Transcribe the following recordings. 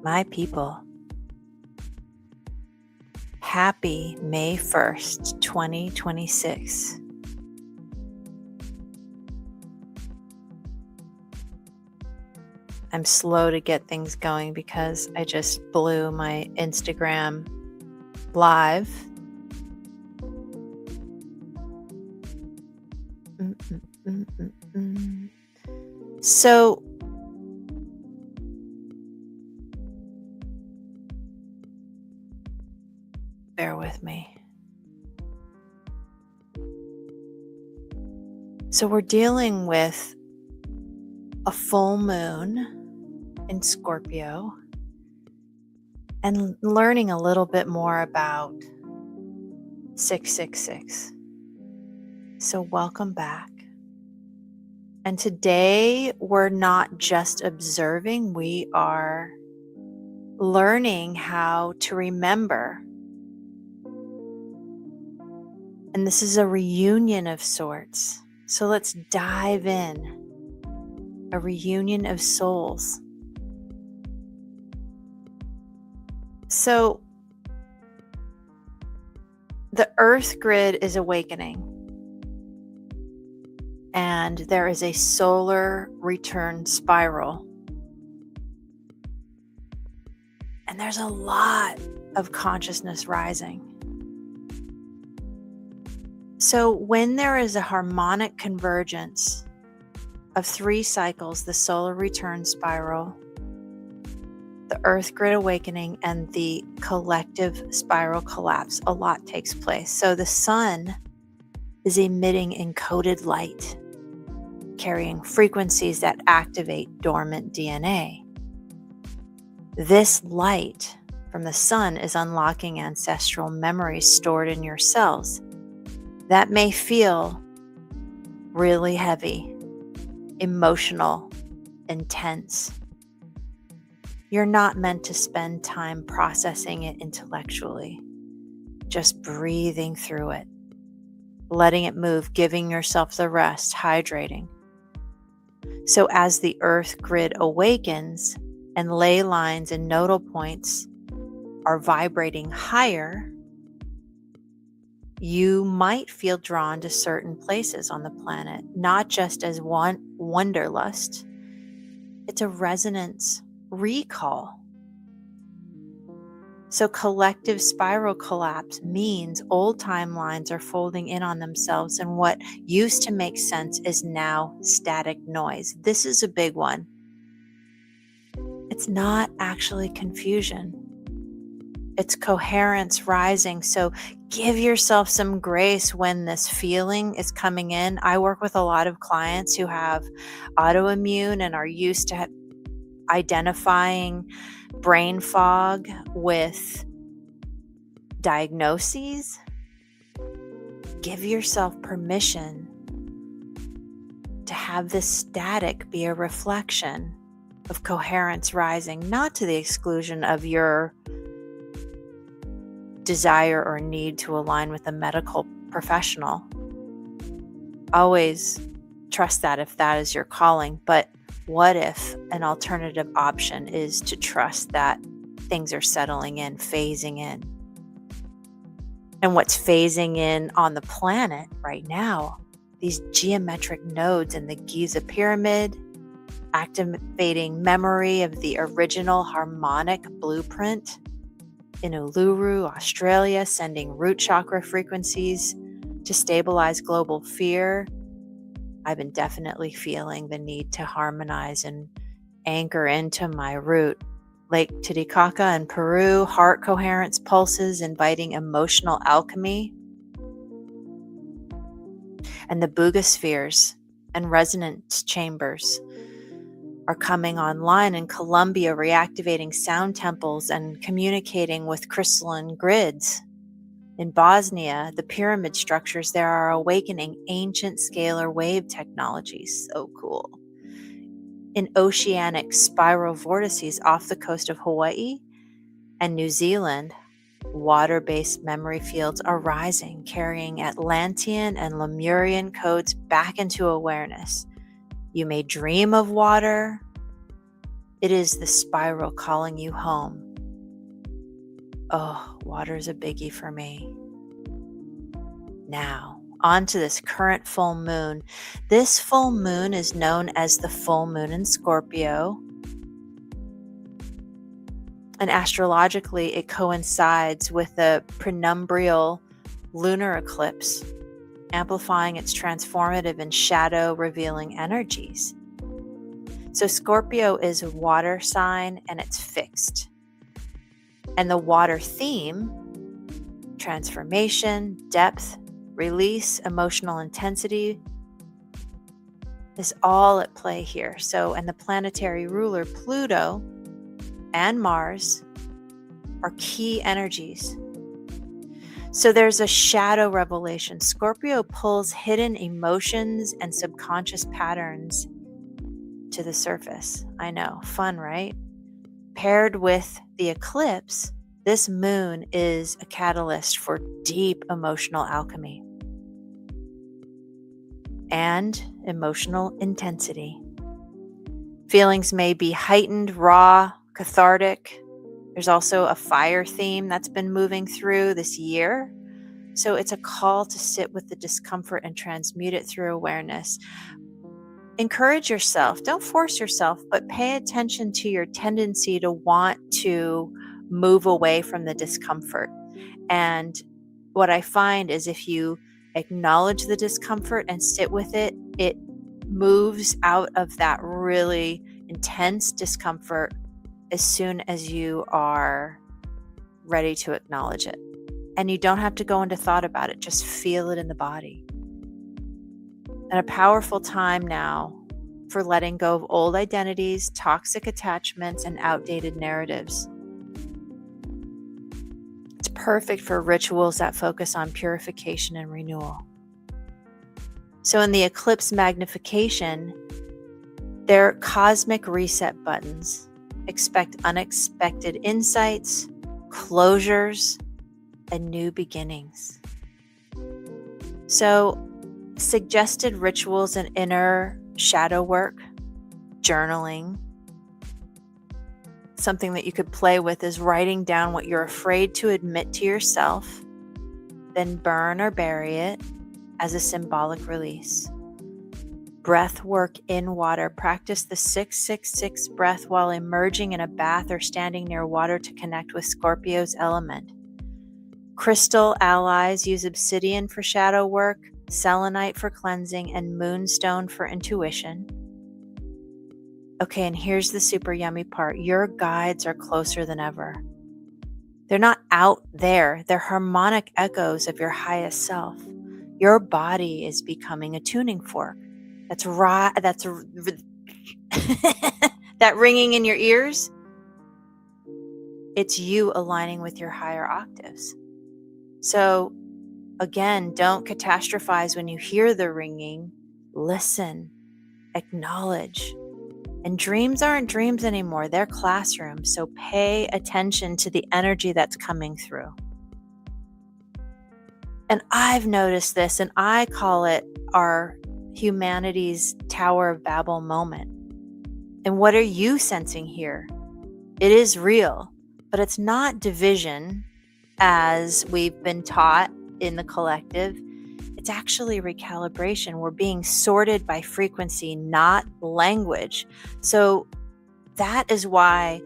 My people, happy May 1st, 2026. I'm slow to get things going because I just blew my Instagram live. So, bear with me. So, we're dealing with a full moon in Scorpio and learning a little bit more about 666. So, welcome back. And today we're not just observing, we are learning how to remember. And this is a reunion of sorts. So let's dive in. A reunion of souls. So the Earth grid is awakening. And there is a solar return spiral. And there's a lot of consciousness rising. So when there is a harmonic convergence of 3 cycles, the solar return spiral, the Earth grid awakening, and the collective spiral collapse, a lot takes place. So the sun is emitting encoded light, carrying frequencies that activate dormant DNA. This light from the sun is unlocking ancestral memories stored in your cells. That may feel really heavy, emotional, intense. You're not meant to spend time processing it intellectually, just breathing through it, letting it move, giving yourself the rest, hydrating. So as the Earth grid awakens and ley lines and nodal points are vibrating higher, you might feel drawn to certain places on the planet, not just as one wanderlust. It's a resonance recall. So collective spiral collapse means old timelines are folding in on themselves, and what used to make sense is now static noise. This is a big one. It's not actually confusion. It's coherence rising. So give yourself some grace when this feeling is coming in. I work with a lot of clients who have autoimmune and are used to identifying brain fog with diagnoses. Give yourself permission to have this static be a reflection of coherence rising, not to the exclusion of your desire or need to align with a medical professional. Always trust that if that is your calling, but what if an alternative option is to trust that things are settling in, phasing in? And what's phasing in on the planet right now, these geometric nodes in the Giza pyramid, activating memory of the original harmonic blueprint in Uluru, Australia, sending root chakra frequencies to stabilize global fear. I've been definitely feeling the need to harmonize and anchor into my root. Lake Titicaca in Peru, heart coherence pulses inviting emotional alchemy. And the Buga and resonance chambers are coming online in Colombia, reactivating sound temples and communicating with crystalline grids. In Bosnia, the pyramid structures there are awakening ancient scalar wave technologies. So cool. In oceanic spiral vortices off the coast of Hawaii and New Zealand, water-based memory fields are rising, carrying Atlantean and Lemurian codes back into awareness. You may dream of water. It is the spiral calling you home. Oh, water's a biggie for me. Now, on to this current full moon. This full moon is known as the full moon in Scorpio. And astrologically, it coincides with the penumbral lunar eclipse, amplifying its transformative and shadow revealing energies. So Scorpio is a water sign and it's fixed. And the water theme, transformation, depth, release, emotional intensity, is all at play here. So, and the planetary ruler, Pluto and Mars, are key energies. So there's a shadow revelation. Scorpio pulls hidden emotions and subconscious patterns to the surface. I know, fun, right? Paired with the eclipse, this moon is a catalyst for deep emotional alchemy and emotional intensity. Feelings may be heightened, raw, cathartic. There's also a fire theme that's been moving through this year. So it's a call to sit with the discomfort and transmute it through awareness. Encourage yourself. Don't force yourself, but pay attention to your tendency to want to move away from the discomfort. And what I find is if you acknowledge the discomfort and sit with it, it moves out of that really intense discomfort as soon as you are ready to acknowledge it. And you don't have to go into thought about it, just feel it in the body. And a powerful time now for letting go of old identities, toxic attachments, and outdated narratives. It's perfect for rituals that focus on purification and renewal. So in the eclipse magnification, they're cosmic reset buttons. Expect unexpected insights, closures, and new beginnings. So, suggested rituals and inner shadow work, journaling. Something that you could play with is writing down what you're afraid to admit to yourself, then burn or bury it as a symbolic release. Breath work in water. Practice the 666 breath while emerging in a bath or standing near water to connect with Scorpio's element. Crystal allies use obsidian for shadow work, selenite for cleansing, and moonstone for intuition. Okay, and here's the super yummy part. Your guides are closer than ever. They're not out there. They're harmonic echoes of your highest self. Your body is becoming a tuning fork. That's right. That's that ringing in your ears. It's you aligning with your higher octaves. So again, don't catastrophize when you hear the ringing. Listen, acknowledge. And dreams aren't dreams anymore. They're classrooms. So pay attention to the energy that's coming through. And I've noticed this, and I call it our humanity's Tower of Babel moment. And what are you sensing here? It is real, but it's not division as we've been taught in the collective. It's actually recalibration. We're being sorted by frequency, not language. So that is why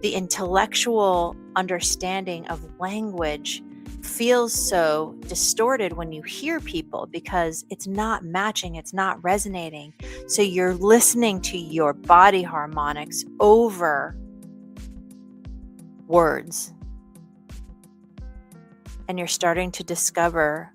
the intellectual understanding of language feels so distorted when you hear people, because it's not matching, it's not resonating. So you're listening to your body harmonics over words. And you're starting to discover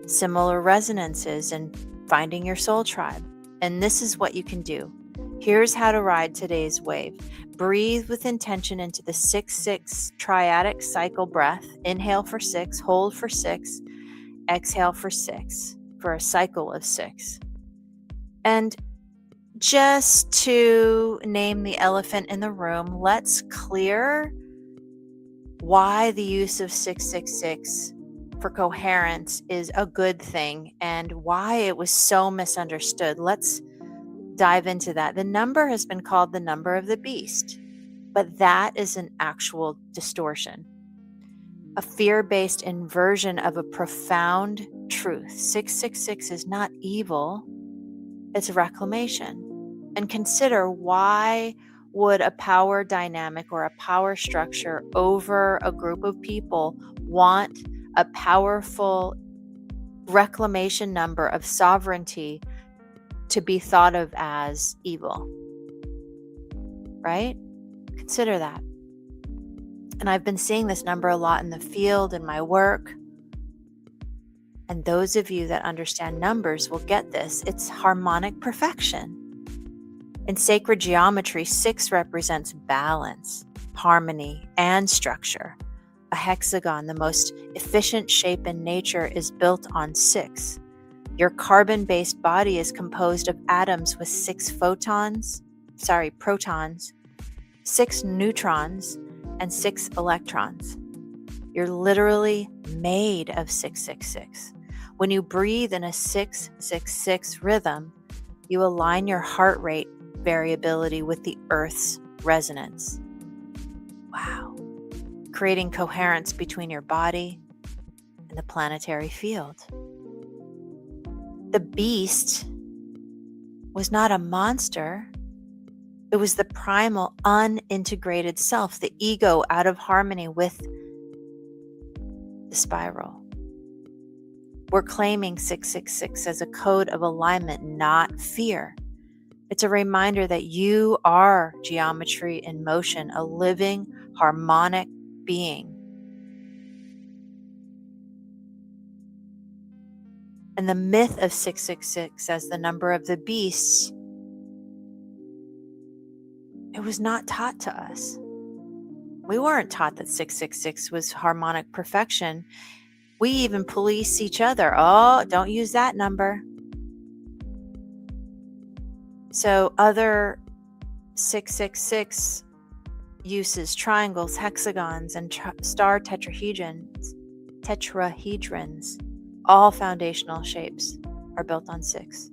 similar resonances and finding your soul tribe. And this is what you can do. Here's how to ride today's wave. Breathe with intention into the 6-6 triadic cycle breath. Inhale for 6, hold for 6, exhale for 6, for a cycle of 6. And just to name the elephant in the room, let's clear why the use of 666 for coherence is a good thing and why it was so misunderstood. Let's dive into that. The number has been called the number of the beast, but that is an actual distortion, a fear-based inversion of a profound truth. 666 is not evil, it's reclamation. And consider, why would a power dynamic or a power structure over a group of people want a powerful reclamation number of sovereignty to be thought of as evil? Right? Consider that. And I've been seeing this number a lot in the field, in my work. And those of you that understand numbers will get this. It's harmonic perfection. In sacred geometry, 6 represents balance, harmony, and structure. A hexagon, the most efficient shape in nature, is built on 6. Your carbon-based body is composed of atoms with 6 protons, 6 neutrons, and 6 electrons. You're literally made of 666. When you breathe in a 666 rhythm, you align your heart rate variability with the Earth's resonance. Wow. Creating coherence between your body and the planetary field. The beast was not a monster. It was the primal, unintegrated self, the ego out of harmony with the spiral. We're claiming 666 as a code of alignment, not fear. It's a reminder that you are geometry in motion, a living, harmonic being. And the myth of 666 as the number of the beast, it was not taught to us. We weren't taught that 666 was harmonic perfection. We even police each other. Oh, don't use that number. So other 666 uses, triangles, hexagons, and star tetrahedrons, all foundational shapes are built on 6.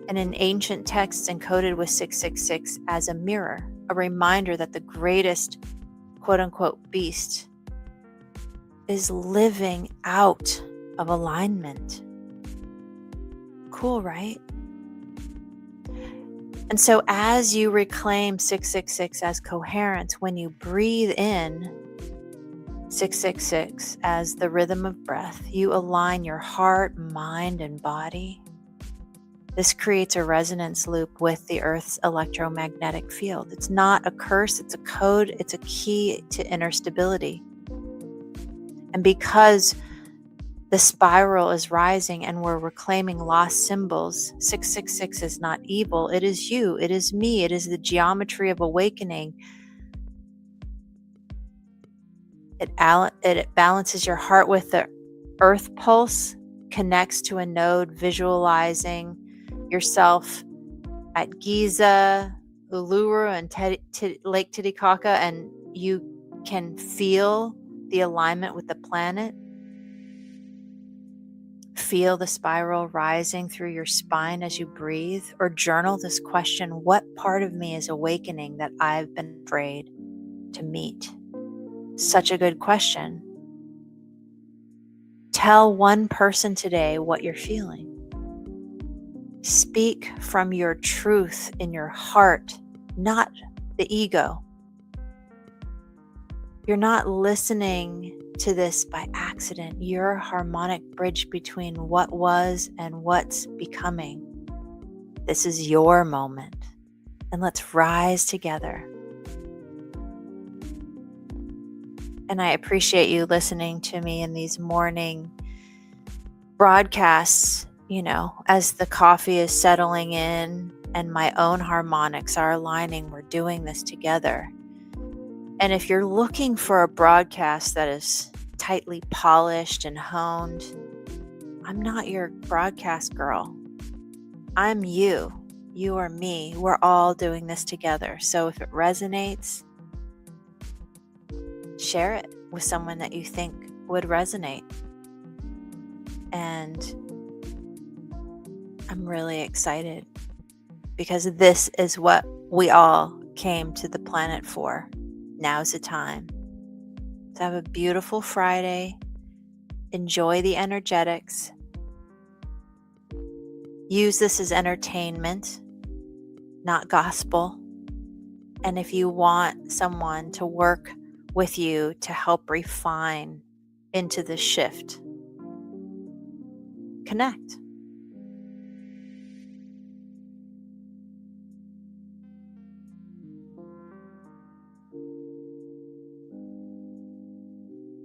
And in ancient texts encoded with 666 as a mirror, a reminder that the greatest quote-unquote beast is living out of alignment. Cool, right? And so as you reclaim 666 as coherence, when you breathe in 666 as the rhythm of breath, you align your heart, mind, and body. This creates a resonance loop with the Earth's electromagnetic field. It's not a curse, it's a code, it's a key to inner stability. And because the spiral is rising and we're reclaiming lost symbols, 666 is not evil. It is you, it is me, it is the geometry of awakening. It balances your heart with the earth pulse, connects to a node, visualizing yourself at Giza, Uluru, and Lake Titicaca, and you can feel the alignment with the planet. Feel the spiral rising through your spine as you breathe, or journal this question: what part of me is awakening that I've been afraid to meet? Such a good question. Tell one person today what you're feeling. Speak from your truth in your heart, not the ego. You're not listening to this by accident. You're a harmonic bridge between what was and what's becoming. This is your moment, and let's rise together. And I appreciate you listening to me in these morning broadcasts, as the coffee is settling in and my own harmonics are aligning. We're doing this together. And if you're looking for a broadcast that is tightly polished and honed, I'm not your broadcast girl. I'm you. You are me. We're all doing this together. So if it resonates, share it with someone that you think would resonate. And I'm really excited because this is what we all came to the planet for. Now's the time. So have a beautiful Friday. Enjoy the energetics. Use this as entertainment, not gospel. And if you want someone to work with you to help refine into the shift, connect.